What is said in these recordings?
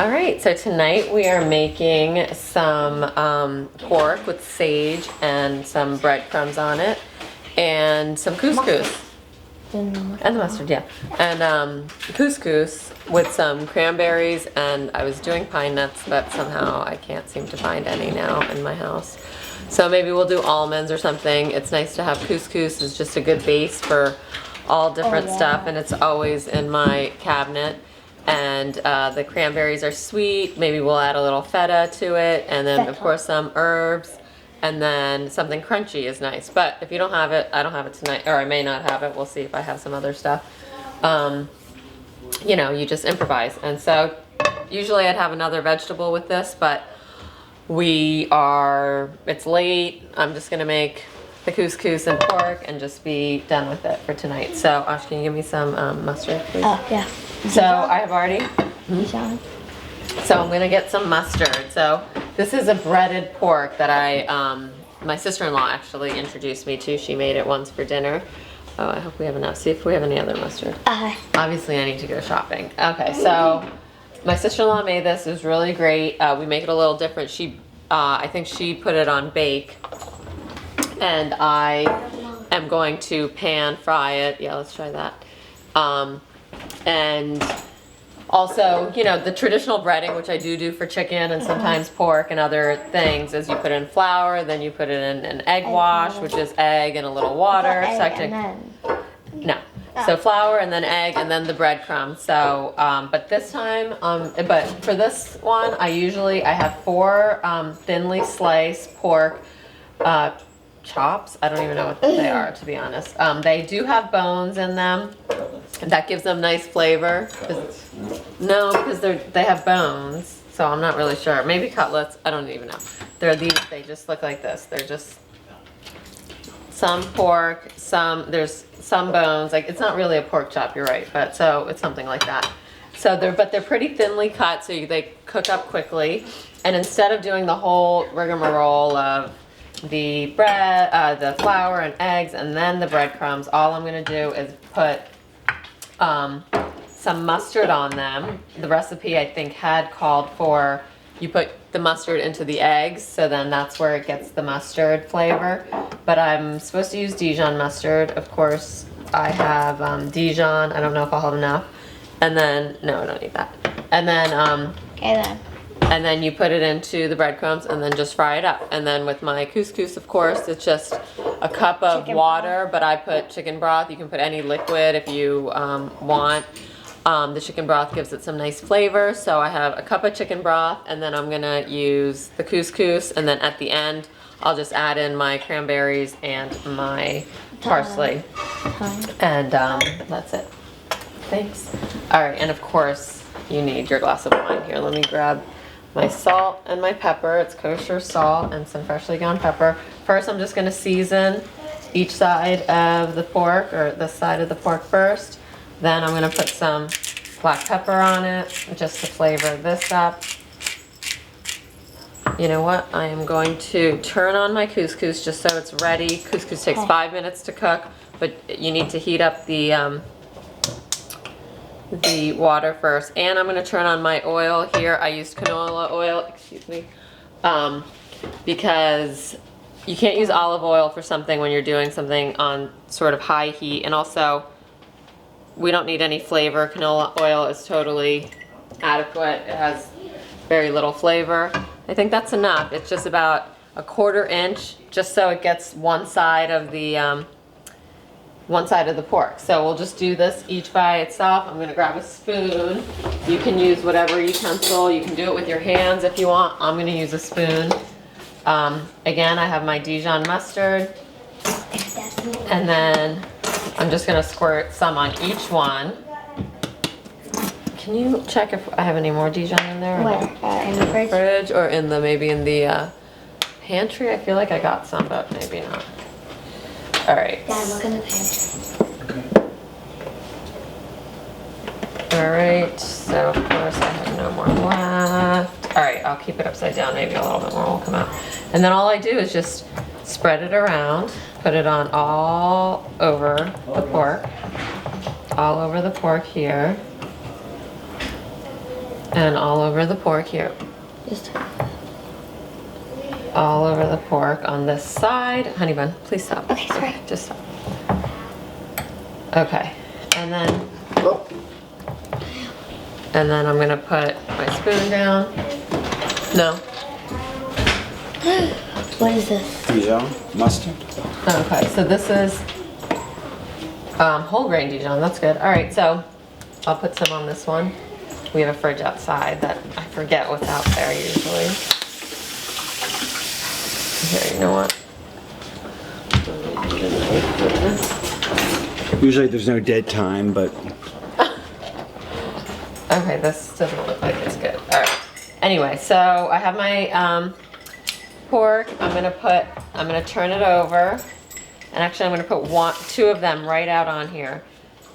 All right, so tonight we are making some pork with sage and some breadcrumbs on it, and some couscous. And the mustard, yeah. And couscous with some cranberries, and I was doing pine nuts, but somehow I can't seem to find any now in my house. So maybe we'll do almonds or something. It's nice to have couscous. It's just a good base for all different stuff, and it's always in my cabinet. And the cranberries are sweet. Maybe we'll add a little feta to it, and then of course some herbs, and then something crunchy is nice. But if you don't have it, I don't have it tonight, or I may not have it. We'll see if I have some other stuff. You know, you just improvise. And so usually I'd have another vegetable with this, but it's late. I'm just gonna make the couscous and pork and just be done with it for tonight. So Ash, can you give me some mustard, please? Oh, yeah. So I have already, so I'm gonna get some mustard. So this is a breaded pork that my sister-in-law actually introduced me to. She made it once for dinner. Oh, I hope we have enough. See if we have any other mustard. Obviously I need to go shopping. Okay, so my sister-in-law made this. It was really great. We make it a little different. I think she put it on bake, and I am going to pan fry it. Yeah, let's try that. And also, you know, the traditional breading, which I do for chicken and sometimes pork and other things, is you put in flour, then you put it in an egg wash, which is egg and a little water. So flour and then egg and then the breadcrumbs. So, but this time, but for this one, I have 4 thinly sliced pork chops. I don't even know what they are, to be honest. They do have bones in them. That gives them nice flavor. Because they have bones, so I'm not really sure. Maybe cutlets. I don't even know. They just look like this. They're just some pork, there's some bones. Like, it's not really a pork chop, you're right, but so it's something like that. So they're pretty thinly cut, so they cook up quickly. And instead of doing the whole rigmarole of the bread, the flour and eggs, and then the breadcrumbs, all I'm gonna do is put some mustard on them. The recipe, I think, had called for you put the mustard into the eggs, so then that's where it gets the mustard flavor. But I'm supposed to use Dijon mustard. Of course, I have Dijon. I don't know if I'll have enough. And then, no, I don't need that. And then, okay then. And then you put it into the breadcrumbs and then just fry it up. And then with my couscous, of course, it's just a cup of water, but I put chicken broth. You can put any liquid if you want. The chicken broth gives it some nice flavor. So I have a cup of chicken broth, and then I'm gonna use the couscous, and then at the end, I'll just add in my cranberries and my parsley. And that's it. Thanks. All right, and of course, you need your glass of wine. Here, let me grab my salt and my pepper. It's kosher salt and some freshly ground pepper. First, I'm just gonna season each side of the pork, or this side of the pork first. Then I'm gonna put some black pepper on it, just to flavor this up. You know what? I am going to turn on my couscous just so it's ready. Couscous takes 5 minutes to cook, but you need to heat up the water first. And I'm gonna turn on my oil here. I used canola oil, excuse me, because you can't use olive oil for something when you're doing something on sort of high heat. And also, we don't need any flavor. Canola oil is totally adequate. It has very little flavor. I think that's enough. It's just about a 1/4 inch, just so it gets one side of the pork. So we'll just do this each by itself. I'm gonna grab a spoon. You can use whatever utensil. You can do it with your hands if you want. I'm gonna use a spoon. Again, I have my Dijon mustard. And then I'm just gonna squirt some on each one. Can you check if I have any more Dijon in there? Where? In the fridge? Or maybe in the pantry? I feel like I got some, but maybe not. All right. Dad, look in the pantry. All right, so of course I have no more left. All right, I'll keep it upside down. Maybe a little bit more will come out. And then all I do is just spread it around, put it on all over the pork. All over the pork here. And all over the pork here. Just All over the pork on this side. Honey bun, please stop. Okay, sorry. Just stop. Okay, and then I'm gonna put my spoon down. No. what is this? Dijon mustard. Okay, so this is whole grain Dijon. That's good. All right, so I'll put some on this one. We have a fridge outside that I forget what's out there usually. Here, you know what? Usually there's no dead time, but Okay, this doesn't look like it's good. All right. Anyway, so I have my pork. I'm gonna turn it over, and actually I'm gonna put two of them right out on here.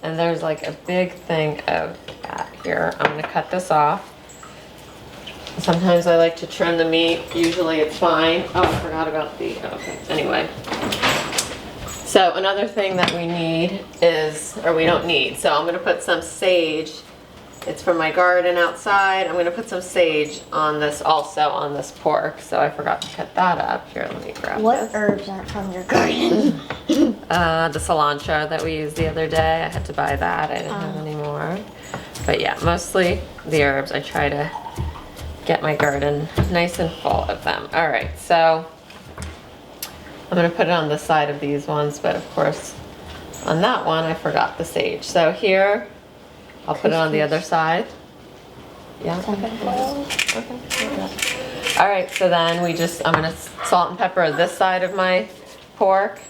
And there's like a big thing of fat here. I'm gonna cut this off. Sometimes I like to trim the meat. Usually it's fine. Oh, I forgot about the. Okay. Anyway. So another thing that we need is, or we don't need. So I'm gonna put some sage. It's from my garden outside. I'm gonna put some sage on this, also on this pork. So I forgot to cut that up. Here, let me grab What this. herbs aren't from your garden? The cilantro that we used the other day. I had to buy that. I didn't have any more. But yeah, mostly the herbs. I try to get my garden nice and full of them. All right, so I'm gonna put it on the side of these ones, but of course on that one I forgot the sage. So here, I'll put it on the other side. Yeah, okay. All right, so then I'm gonna salt and pepper this side of my pork,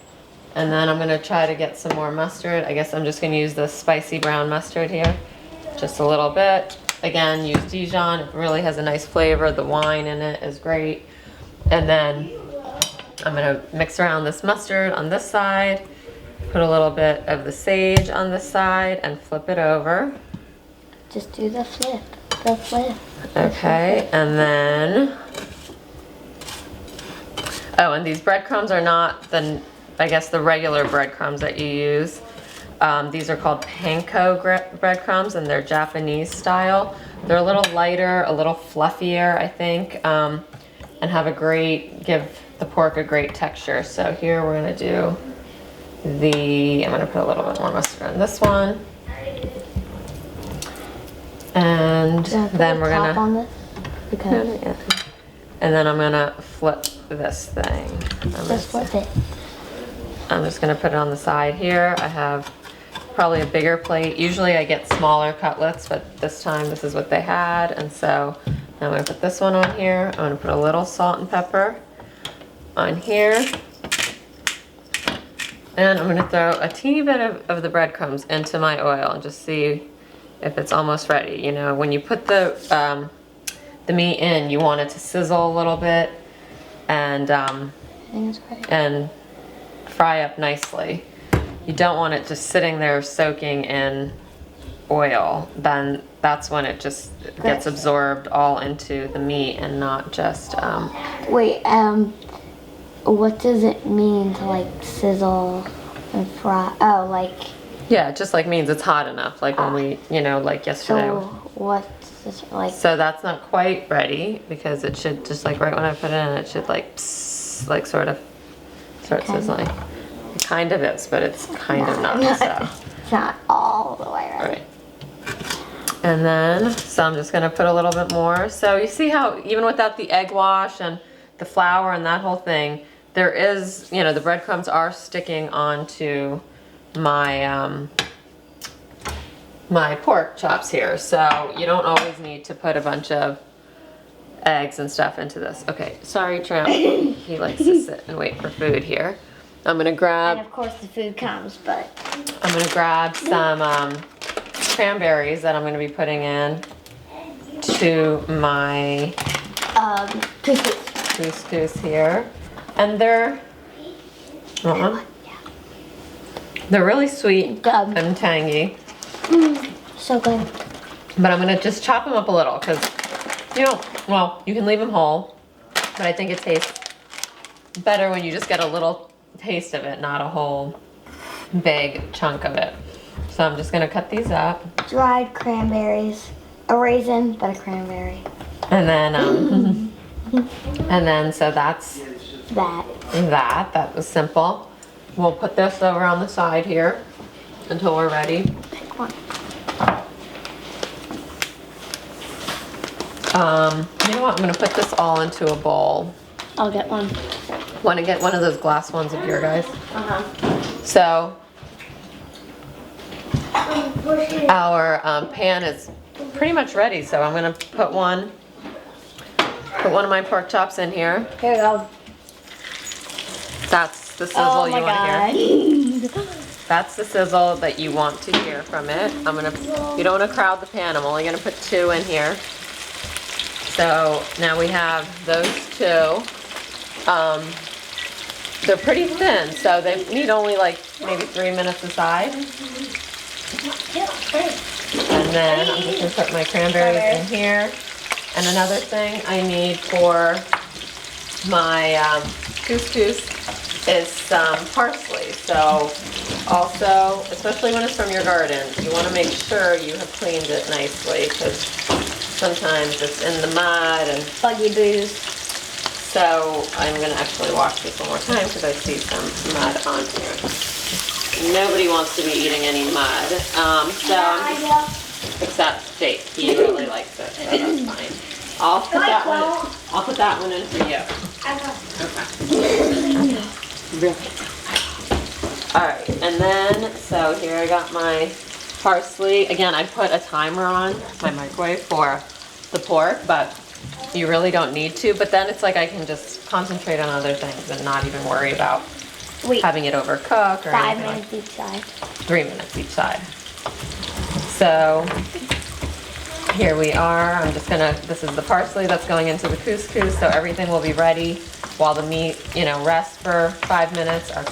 and then I'm gonna try to get some more mustard. I guess I'm just gonna use the spicy brown mustard here, just a little bit. Again, use Dijon, it really has a nice flavor. The wine in it is great. And then I'm gonna mix around this mustard on this side, put a little bit of the sage on this side, and flip it over. Just do the flip. The flip. Okay, and then, oh, and these breadcrumbs are not I guess the regular breadcrumbs that you use. These are called panko breadcrumbs, and they're Japanese style. They're a little lighter, a little fluffier, I think, and give the pork a great texture. So here we're gonna do I'm gonna put a little bit more mustard on this one. And then we're gonna, on this? Because and then I'm gonna flip this thing. just flip it. I'm just gonna put it on the side here. I have probably a bigger plate. Usually I get smaller cutlets, but this time this is what they had. And so now I'm gonna put this one on here. I'm gonna put a little salt and pepper on here. And I'm gonna throw a teeny bit of the breadcrumbs into my oil and just see if it's almost ready. You know, when you put the meat in, you want it to sizzle a little bit and I think it's great. and fry up nicely. You don't want it just sitting there soaking in oil. Then that's when it just gets absorbed all into the meat and not just Wait, what does it mean to like sizzle and fry? Oh, like. yeah, it just like means it's hot enough, like when we, like yesterday. So what's this like? So that's not quite ready because it should just like right when I put it in, it should like psst, like sort of start sizzling. It kind of is, but it's kind of not. So. It's not all the way All right. right. And then, so I'm just gonna put a little bit more. So you see how even without the egg wash and the flour and that whole thing, there is, the breadcrumbs are sticking onto my my pork chops here. So you don't always need to put a bunch of eggs and stuff into this. Okay, sorry, Tramp. He likes to sit and wait for food here. I'm gonna grab. And of course the food comes, but. I'm gonna grab some cranberries that I'm gonna be putting in to my couscous here, and they're really sweet and tangy. So good. But I'm gonna just chop them up a little because you can leave them whole, but I think it tastes better when you just get a little taste of it, not a whole big chunk of it. So I'm just gonna cut these up. Dried cranberries. a raisin, but a cranberry. And then, and then, so that's That. that was simple. We'll put this over on the side here until we're ready. Pick one. You know what, I'm gonna put this all into a bowl. I'll get one. Want to get one of those glass ones of your guys? Uh-huh. So, our pan is pretty much ready, so I'm gonna put one of my pork chops in here. Here we go. That's the sizzle Oh you my want to hear. god. That's the sizzle that you want to hear from it. You don't want to crowd the pan. I'm only gonna put 2 in here. So now we have those 2. They're pretty thin, so they need only like maybe 3 minutes aside. And then I'm just gonna put my cranberries in here. And another thing I need for my couscous is some parsley. So also, especially when it's from your garden, you want to make sure you have cleaned it nicely because sometimes it's in the mud and Buggy boos. so I'm going to actually wash this one more time because I see some mud on here. Nobody wants to be eating any mud. Except Jake, he really likes it, so that's fine. I'll put that one in for you. Okay. All right, and then, so here I got my parsley. Again, I put a timer on my microwave for the pork, but you really don't need to. But then it's like I can just concentrate on other things and not even worry about Wait, having it overcook or 5 anything. minutes each side. 3 minutes each side. So here we are. This is the parsley that's going into the couscous, so everything will be ready while the meat, rests for 5 minutes. Our